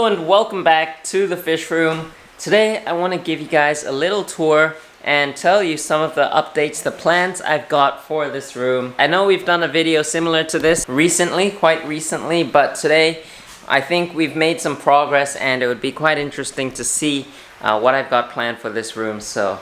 and welcome back to the fish room. Today I want to give you guys a little tour and tell you some of the updates, the plans I've got for this room. I know we've done a video similar to this recently, quite recently, but today I think we've made some progress and it would be quite interesting to see what I've got planned for this room. So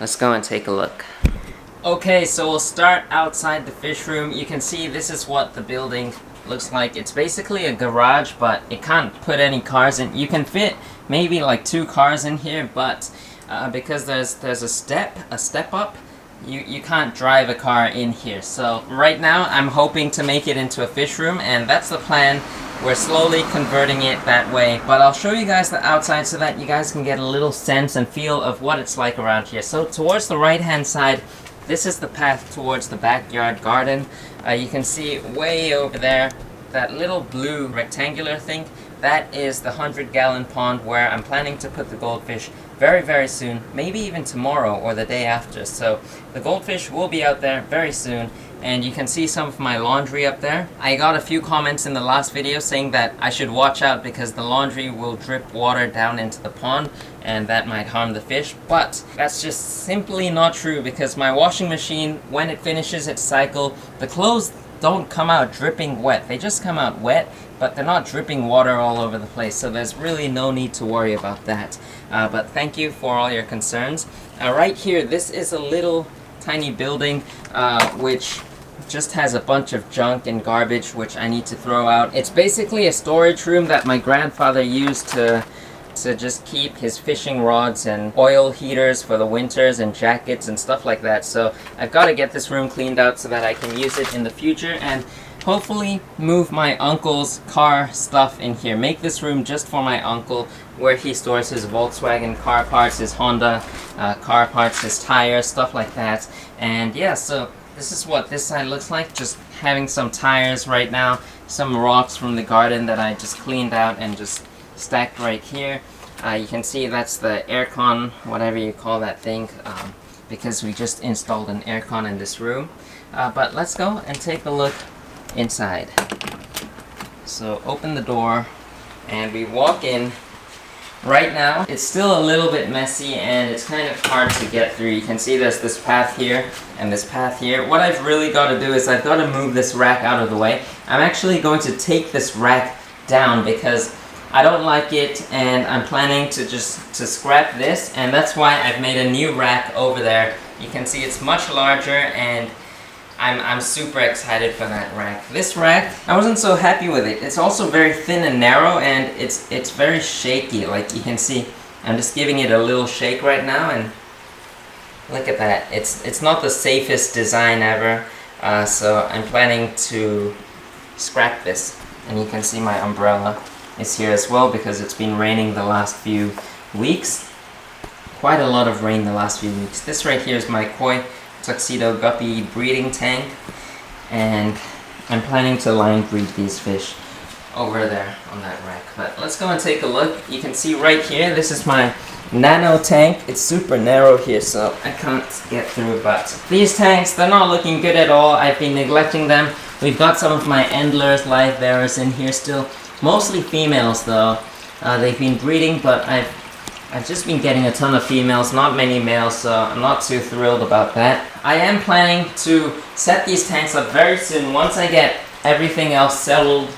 let's go and take a look. Okay, so we'll start outside the fish room. You can see this is what the building looks like. It's basically a garage, but it can't put any cars in. You can fit maybe like 2 cars in here, but because there's a step up, you can't drive a car in here. So right now I'm hoping to make it into a fish room, and that's the plan. We're slowly converting it that way, but I'll show you guys the outside so that you guys can get a little sense and feel of what it's like around here. So towards the right hand side, this is the path towards the backyard garden. You can see way over there, that little blue rectangular thing, that is the 100-gallon pond where I'm planning to put the goldfish very, very soon, maybe even tomorrow or the day after. So the goldfish will be out there very soon, and you can see some of my laundry up there. I got a few comments in the last video saying that I should watch out because the laundry will drip water down into the pond and that might harm the fish, but that's just simply not true because my washing machine, when it finishes its cycle, the clothes don't come out dripping wet. They just come out wet, but they're not dripping water all over the place, so there's really no need to worry about that. But thank you for all your concerns. Right here, this is a little tiny building which just has a bunch of junk and garbage which I need to throw out. It's basically a storage room that my grandfather used to just keep his fishing rods and oil heaters for the winters and jackets and stuff like that. So I've got to get this room cleaned out so that I can use it in the future and hopefully move my uncle's car stuff in here. Make this room just for my uncle, where he stores his Volkswagen car parts, his Honda car parts, his tires, stuff like that. And yeah, so this is what this side looks like, just having some tires right now, some rocks from the garden that I just cleaned out and just stacked right here. You can see that's the aircon, whatever you call that thing, because we just installed an aircon in this room. But let's go and take a look inside. So open the door and we walk in. Right now it's still a little bit messy and it's kind of hard to get through. You can see there's this path here and this path here. What I've really got to do is I've got to move this rack out of the way. I'm actually going to take this rack down because I don't like it and I'm planning to scrap this, and that's why I've made a new rack over there. You can see it's much larger and I'm super excited for that rack. This rack, I wasn't so happy with it. It's also very thin and narrow and it's very shaky. Like you can see, I'm just giving it a little shake right now and look at that. It's not the safest design ever, so I'm planning to scrap this. And you can see my umbrella is here as well because it's been raining the last few weeks. Quite a lot of rain the last few weeks. This right here is my koi Tuxedo Guppy breeding tank, and I'm planning to line breed these fish over there on that rack. But let's go and take a look. You can see right here, this is my nano tank. It's super narrow here, so I can't get through, but these tanks, they're not looking good at all. I've been neglecting them. We've got some of my endlers, live bearers in here still. Mostly females though. They've been breeding, but I've just been getting a ton of females, not many males, so I'm not too thrilled about that. I am planning to set these tanks up very soon once I get everything else settled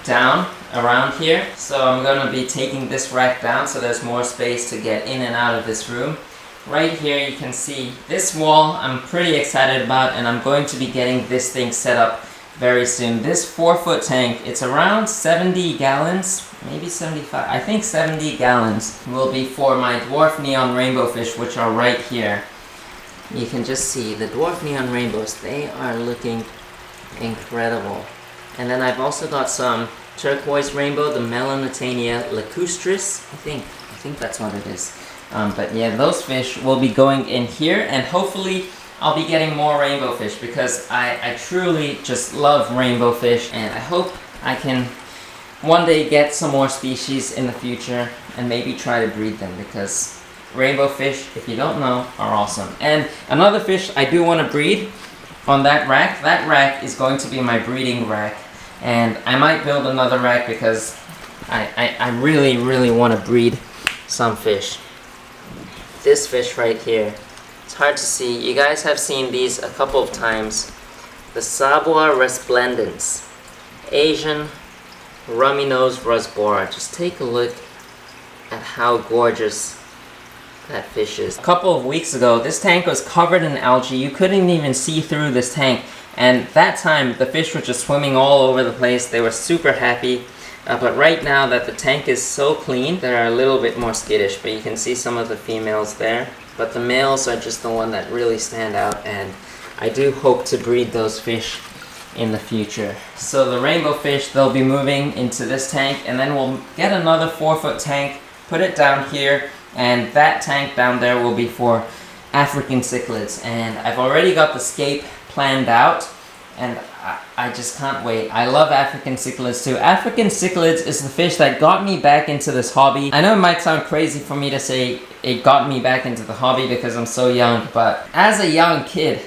down around here. So I'm going to be taking this rack down so there's more space to get in and out of this room. Right here you can see this wall I'm pretty excited about, and I'm going to be getting this thing set up very soon. This 4-foot tank, it's around 70 gallons, maybe 75, I think 70 gallons will be for my dwarf neon rainbow fish, which are right here. You can just see the dwarf neon rainbows, they are looking incredible. And then I've also got some turquoise rainbow, the Melanotania lacustris, I think that's what it is. But yeah, those fish will be going in here, and hopefully I'll be getting more rainbow fish because I truly just love rainbow fish, and I hope I can one day get some more species in the future and maybe try to breed them, because rainbow fish, if you don't know, are awesome. And another fish I do want to breed on that rack is going to be my breeding rack, and I might build another rack because I really want to breed some fish. This fish right here, it's hard to see. You guys have seen these a couple of times. The Rasbora resplendens, Asian Rummynose Rasbora. Just take a look at how gorgeous that fish is. A couple of weeks ago, this tank was covered in algae. You couldn't even see through this tank. And that time, the fish were just swimming all over the place. They were super happy. But right now that the tank is so clean, they're a little bit more skittish. But you can see some of the females there. But the males are just the one that really stand out. And I do hope to breed those fish in the future. So the rainbow fish, they'll be moving into this tank. And then we'll get another 4-foot tank, put it down here. And that tank down there will be for African cichlids. And I've already got the scape planned out, and I just can't wait. I love African cichlids too. African cichlids is the fish that got me back into this hobby. I know it might sound crazy for me to say it got me back into the hobby because I'm so young, but as a young kid,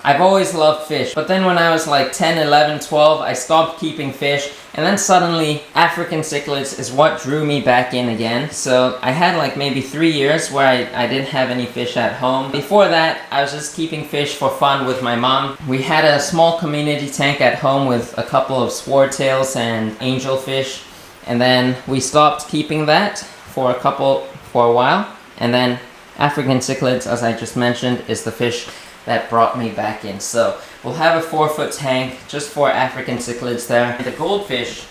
I've always loved fish. But then when I was like 10, 11, 12, I stopped keeping fish. And then suddenly, African cichlids is what drew me back in again. So I had like maybe 3 years where I didn't have any fish at home. Before that, I was just keeping fish for fun with my mom. We had a small community tank at home with a couple of swordtails and angelfish. And then we stopped keeping that for a while. And then African cichlids, as I just mentioned, is the fish that brought me back in. So we'll have a 4-foot tank just for African cichlids there. The goldfish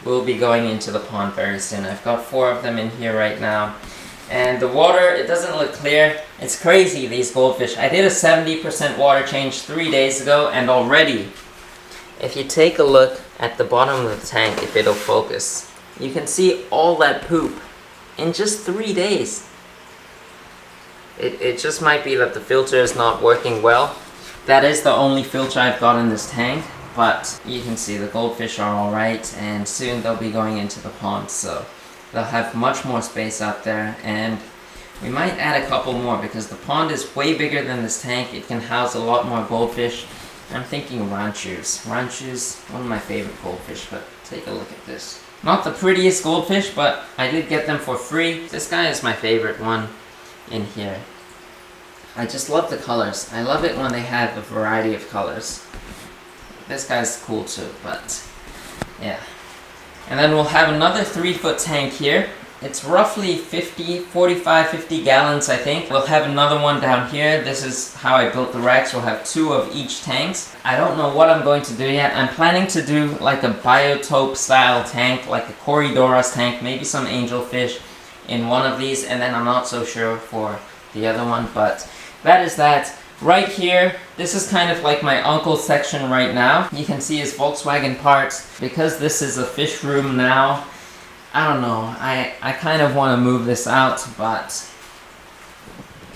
will be going into the pond very soon. I've got 4 of them in here right now. And the water, it doesn't look clear. It's crazy, these goldfish. I did a 70% water change 3 days ago, and already, if you take a look at the bottom of the tank, if it'll focus, you can see all that poop in just 3 days. It just might be that the filter is not working well. That is the only filter I've got in this tank, but you can see the goldfish are alright, and soon they'll be going into the pond, so they'll have much more space out there, and we might add a couple more because the pond is way bigger than this tank. It can house a lot more goldfish. I'm thinking ranchus. Ranchus, one of my favorite goldfish, but take a look at this. Not the prettiest goldfish, but I did get them for free. This guy is my favorite one in here. I just love the colors. I love it when they have a variety of colors. This guy's cool too, but yeah. And then we'll have another 3-foot tank here. It's roughly 45, 50 gallons, I think. We'll have another one down here. This is how I built the racks. We'll have 2 of each tanks. I don't know what I'm going to do yet. I'm planning to do like a Biotope style tank, like a Corydoras tank, maybe some angelfish in one of these, and then I'm not so sure for the other one, but that is that. Right here, this is kind of like my uncle's section right now. You can see his Volkswagen parts. Because this is a fish room now, I don't know, I kind of want to move this out, but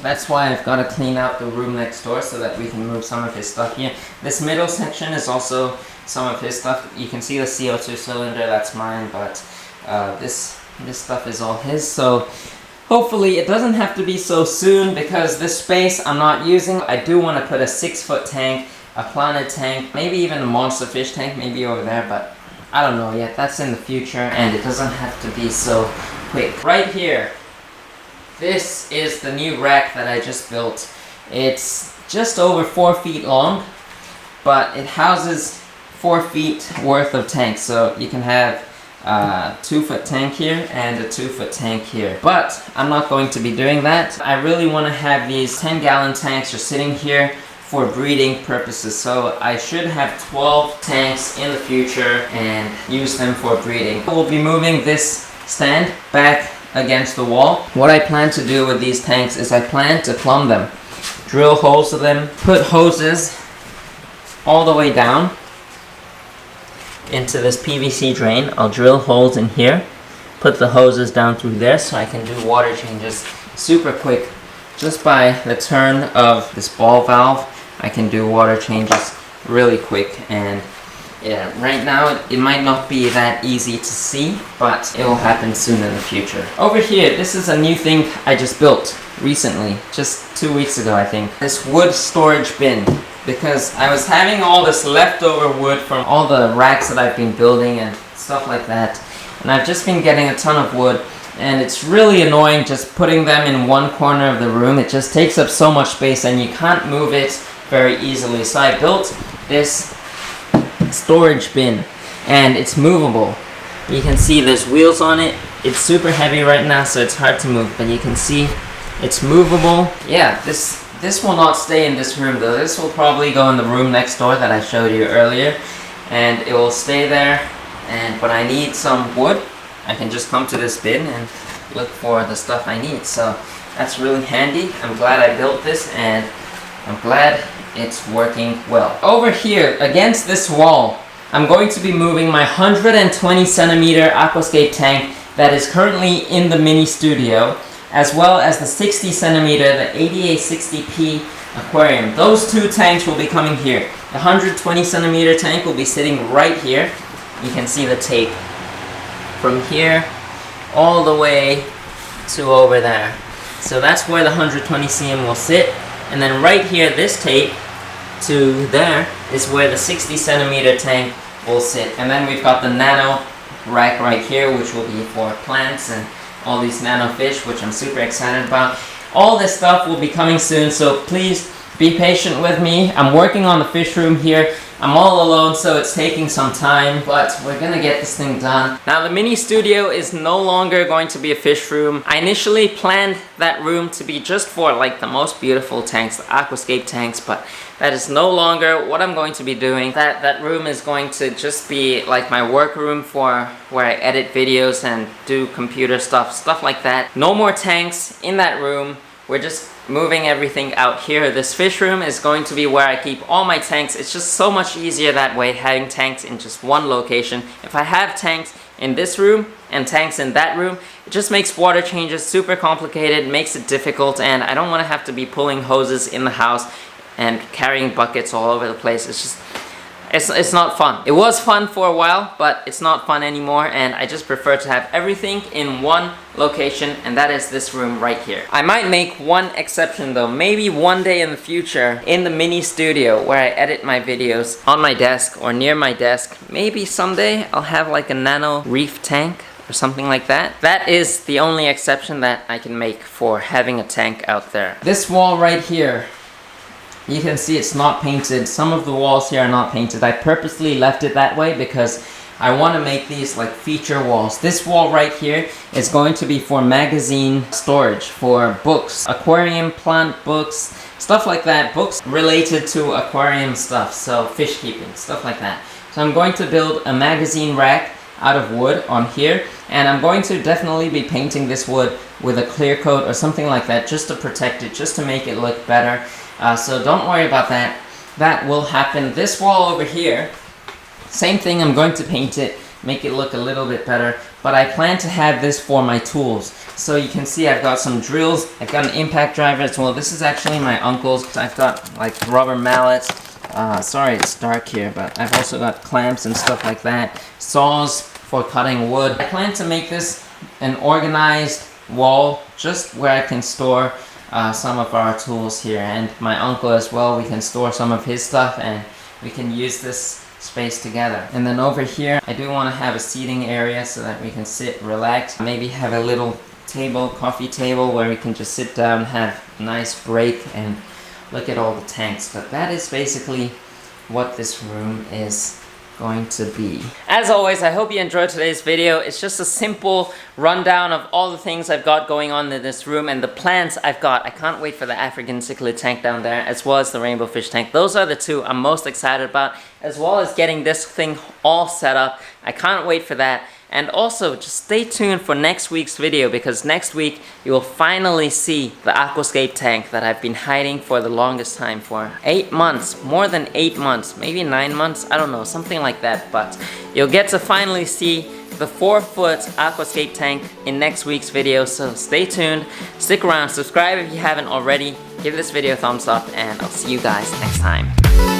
that's why I've got to clean out the room next door so that we can move some of his stuff here. This middle section is also some of his stuff. You can see the CO2 cylinder, that's mine, but this stuff is all his, so hopefully it doesn't have to be so soon because this space I'm not using. I do want to put a 6-foot tank, a planet tank, maybe even a monster fish tank, maybe over there, but I don't know yet. That's in the future and it doesn't have to be so quick. Right here, this is the new rack that I just built. It's just over 4 feet long, but it houses 4 feet worth of tanks, so you can have a 2-foot tank here and a 2-foot tank here. But I'm not going to be doing that. I really want to have these 10-gallon tanks just sitting here for breeding purposes. So I should have 12 tanks in the future and use them for breeding. We'll be moving this stand back against the wall. What I plan to do with these tanks is I plan to plumb them, drill holes to them, put hoses all the way down into this PVC drain. I'll drill holes in here, put the hoses down through there so I can do water changes super quick. Just by the turn of this ball valve, I can do water changes really quick. And yeah, right now it might not be that easy to see, but it will happen soon in the future. Over here, this is a new thing I just built recently, just 2 weeks ago I think. This wood storage bin, because I was having all this leftover wood from all the racks that I've been building and stuff like that. and I've just been getting a ton of wood, and it's really annoying just putting them in one corner of the room. It just takes up so much space and you can't move it very easily. So I built this storage bin, and it's movable. You can see there's wheels on it. It's super heavy right now, so it's hard to move, but you can see it's movable. Yeah, this will not stay in this room though. This will probably go in the room next door that I showed you earlier, and it will stay there. And when I need some wood, I can just come to this bin and look for the stuff I need. So that's really handy. I'm glad I built this, and I'm glad it's working well. Over here against this wall, I'm going to be moving my 120 centimeter aquascape tank that is currently in the mini studio, as well as the 60 centimeter, the 8860p aquarium. Those two tanks will be coming here. The 120 centimeter tank will be sitting right here. You can see the tape from here all the way to over there. So that's where the 120 cm will sit. And then right here, this tape to there is where the 60 centimeter tank will sit. And then we've got the nano rack right here, which will be for plants and all these nano fish, which I'm super excited about. All this stuff will be coming soon, so please be patient with me. I'm working on the fish room here. I'm all alone, so it's taking some time, but we're gonna get this thing done. Now, the mini studio is no longer going to be a fish room. I initially planned that room to be just for like the most beautiful tanks, the aquascape tanks, but that is no longer what I'm going to be doing. That room is going to just be like my work room for where I edit videos and do computer stuff like that. No more tanks in that room. We're just moving everything out here. This fish room is going to be where I keep all my tanks. It's just so much easier that way, having tanks in just one location. If I have tanks in this room and tanks in that room, it just makes water changes super complicated, makes it difficult, and I don't want to have to be pulling hoses in the house and carrying buckets all over the place. It's just, it's not fun. It was fun for a while, but it's not fun anymore, and I just prefer to have everything in one location, and that is this room right here. I might make one exception though. Maybe one day in the future, in the mini studio where I edit my videos on my desk or near my desk, maybe someday I'll have like a Nano Reef tank or something like that. That is the only exception that I can make for having a tank out there. This wall right here, you can see it's not painted. Some of the walls here are not painted. I purposely left it that way because I want to make these like feature walls. This wall right here is going to be for magazine storage, for books, aquarium plant books, stuff like that. Books related to aquarium stuff, so fish keeping, stuff like that. So I'm going to build a magazine rack out of wood on here, and I'm going to definitely be painting this wood with a clear coat or something like that, just to protect it, just to make it look better. So don't worry about that. That will happen. This wall over here, same thing. I'm going to paint it, make it look a little bit better, but I plan to have this for my tools. So you can see I've got some drills, I've got an impact driver as well. This is actually my uncle's. I've got like rubber mallets. Sorry it's dark here, but I've also got clamps and stuff like that. Saws for cutting wood. I plan to make this an organized wall, just where I can store some of our tools here, and my uncle as well. We can store some of his stuff and we can use this space together. And then over here I do want to have a seating area so that we can sit, relax, maybe have a little table, coffee table, where we can just sit down, have a nice break and look at all the tanks. But that is basically what this room is going to be. As always, I hope you enjoyed today's video. It's just a simple rundown of all the things I've got going on in this room and the plans I've got. I can't wait for the African cichlid tank down there, as well as the rainbow fish tank. Those are the two I'm most excited about, as well as getting this thing all set up. I can't wait for that. And also, just stay tuned for next week's video, because next week you will finally see the Aquascape tank that I've been hiding for the longest time, for 8 months, more than 8 months, maybe 9 months, I don't know, something like that. But you'll get to finally see the 4-foot Aquascape tank in next week's video, so stay tuned, stick around, subscribe if you haven't already, give this video a thumbs up, and I'll see you guys next time.